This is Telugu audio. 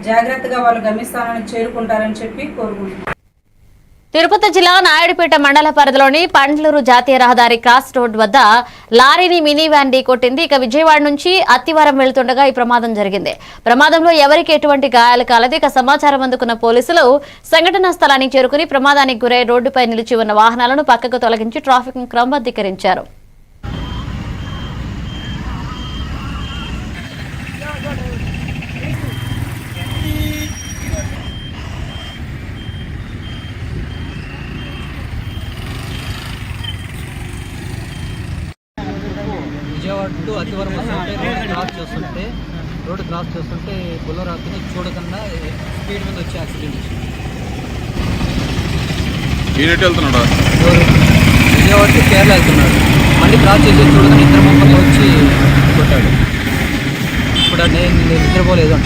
జాగ్రత్తగా వాళ్ళు గమ్యస్థానానికి చేరుకుంటారని చెప్పి కోరుకుంటున్నాను. తిరుపతి జిల్లా నాయుడుపేట మండల పరిధిలోని పండ్లూరు జాతీయ రహదారి క్రాస్ రోడ్ వద్ద లారీని మినీ వ్యాన్ ఢీకొట్టింది. ఇక విజయవాడ నుంచి అత్తివరం వెళ్తుండగా ఈ ప్రమాదం జరిగింది. ప్రమాదంలో ఎవరికి ఎటువంటి గాయాలు కాలేదు. ఇక సమాచారం అందుకున్న పోలీసులు సంఘటనా స్థలానికి చేరుకుని ప్రమాదానికి గురై రోడ్డుపై నిలిచి ఉన్న వాహనాలను పక్కకు తొలగించి ట్రాఫిక్ ను క్రమబద్ధీకరించారు. విజయవాడ టు అతివరం రోడ్ క్రాస్ చేస్తుంటే బుల్లర్ ఆకుని చూడకుండా స్పీడ్ మీద వచ్చి యాక్సిడెంట్ చేసింది. విజయవాడ టు కేరళ వెళ్తున్నాడు, మళ్ళీ క్రాస్ చేసి చూడకుండా ఇద్దరు ముగ్గురు వచ్చి కొట్టాడు. ఇప్పుడు నేను నిద్రపోలేదు.